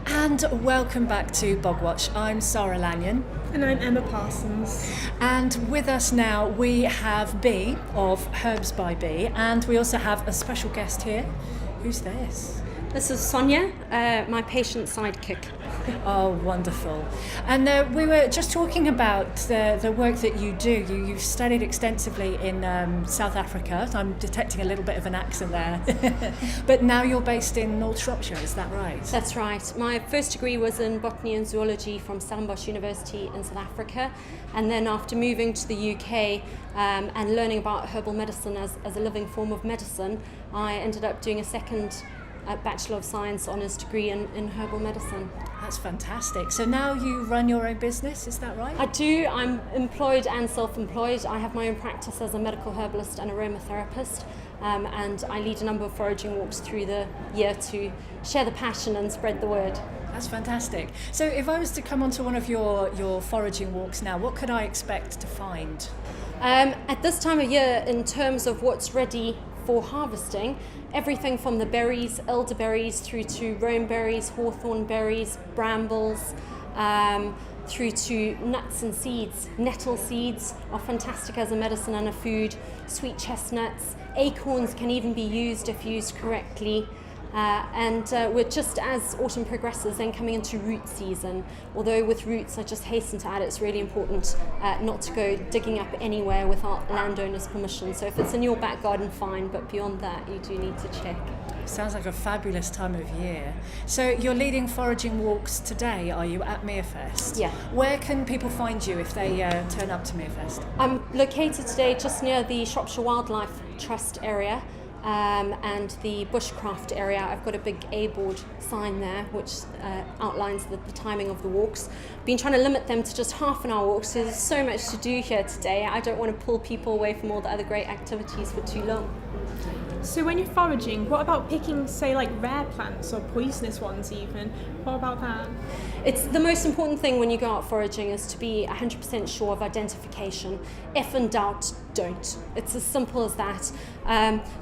And welcome back to Bogwatch. I'm Sarah Lanyon. And I'm Emma Parsons. And with us now we have Bee of Herbs by Bee, and we also have a special guest here. Who's this? This is Sonia, my patient sidekick. Oh, wonderful. And we were just talking about the work that you do. You've studied extensively in South Africa. I'm detecting a little bit of an accent there. But now you're based in North Shropshire, is that right? That's right. My first degree was in botany and zoology from Stellenbosch University in South Africa. And then after moving to the UK and learning about herbal medicine as a living form of medicine, I ended up doing a second Bachelor of Science honours degree in herbal medicine. That's fantastic. So now you run your own business, is that right? I do. I'm employed and self-employed. I have my own practice as a medical herbalist and aromatherapist, and I lead a number of foraging walks through the year to share the passion and spread the word. That's fantastic. So if I was to come onto one of your foraging walks now, what could I expect to find? At this time of year, in terms of what's ready for harvesting, everything from the berries, elderberries, through to rowan berries, hawthorn berries, brambles, through to nuts and seeds. Nettle seeds are fantastic as a medicine and a food. Sweet chestnuts, acorns can even be used if used correctly. And we're just, as autumn progresses, then coming into root season. Although with roots, I just hasten to add, it's really important not to go digging up anywhere without landowners' permission. So if it's in your back garden, fine, but beyond that, you do need to check. Sounds like a fabulous time of year. So you're leading foraging walks today, are you, at Merefest? Yeah. Where can people find you if they turn up to Merefest? I'm located today just near the Shropshire Wildlife Trust area. And the bushcraft area. I've got a big A-board sign there which outlines the timing of the walks. Been trying to limit them to just half an hour walks, so there's so much to do here today. I don't want to pull people away from all the other great activities for too long. So when you're foraging, what about picking, say, like rare plants or poisonous ones even? What about that? It's the most important thing when you go out foraging is to be 100% sure of identification. If in doubt, don't. It's as simple as that.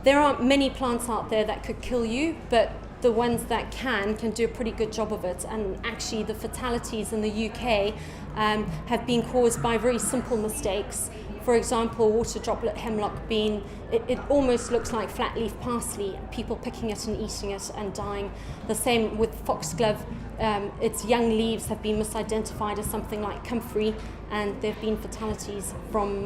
There aren't many plants out there that could kill you, but the ones that can do a pretty good job of it. And actually the fatalities in the UK have been caused by very simple mistakes. For example, water droplet hemlock bean, it almost looks like flat leaf parsley, people picking it and eating it and dying. The same with foxglove, its young leaves have been misidentified as something like comfrey, and there have been fatalities from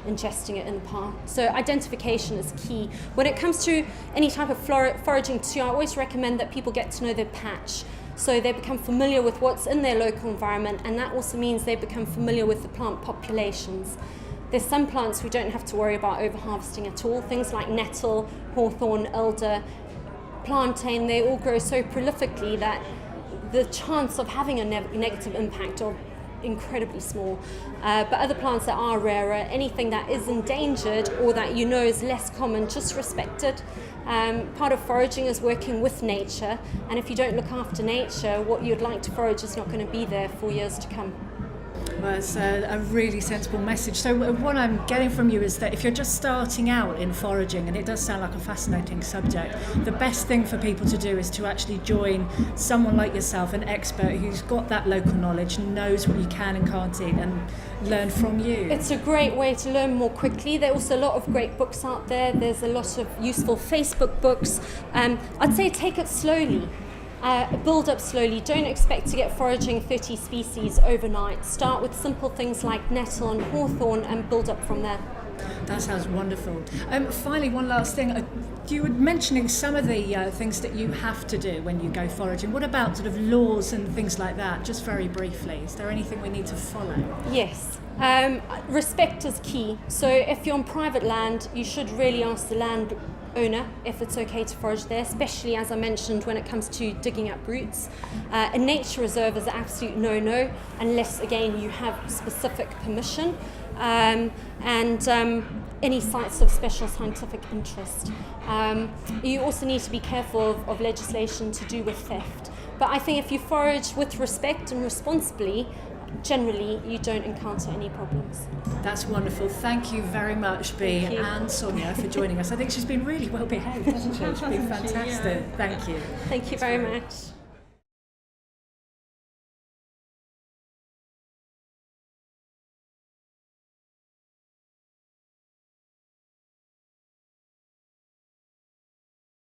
ingesting it in the past. So identification is key. When it comes to any type of foraging too, I always recommend that people get to know their patch. So they become familiar with what's in their local environment, and that also means they become familiar with the plant populations. There's some plants we don't have to worry about over-harvesting at all. Things like nettle, hawthorn, elder, plantain, they all grow so prolifically that the chance of having a negative impact are incredibly small. But other plants that are rarer, anything that is endangered or that you know is less common, just respect it. Part of foraging is working with nature, and if you don't look after nature, what you'd like to forage is not going to be there for years to come. Well, it's a really sensible message. So what I'm getting from you is that if you're just starting out in foraging, and it does sound like a fascinating subject, the best thing for people to do is to actually join someone like yourself, an expert who's got that local knowledge, knows what you can and can't eat, and learn from you. It's a great way to learn more quickly. There are also a lot of great books out there. There's a lot of useful Facebook books. I'd say take it slowly. Build up slowly. Don't expect to get foraging 30 species overnight. Start with simple things like nettle and hawthorn and build up from there. That sounds wonderful. Finally, one last thing. You were mentioning some of the things that you have to do when you go foraging. What about sort of laws and things like that? Just very briefly. Is there anything we need to follow? Yes. Respect is key. So if you're on private land, you should really ask the landowner if it's okay to forage there, especially, as I mentioned, when it comes to digging up roots. A nature reserve is an absolute no-no unless, again, you have specific permission. And any sites of special scientific interest. You also need to be careful of legislation to do with theft. But I think if you forage with respect and responsibly, generally you don't encounter any problems. That's wonderful. Thank you very much, Bee and Sonia, for joining us. I think she's been really well behaved, hasn't she? She's been fantastic. Yeah. Thank you. Thank you very much.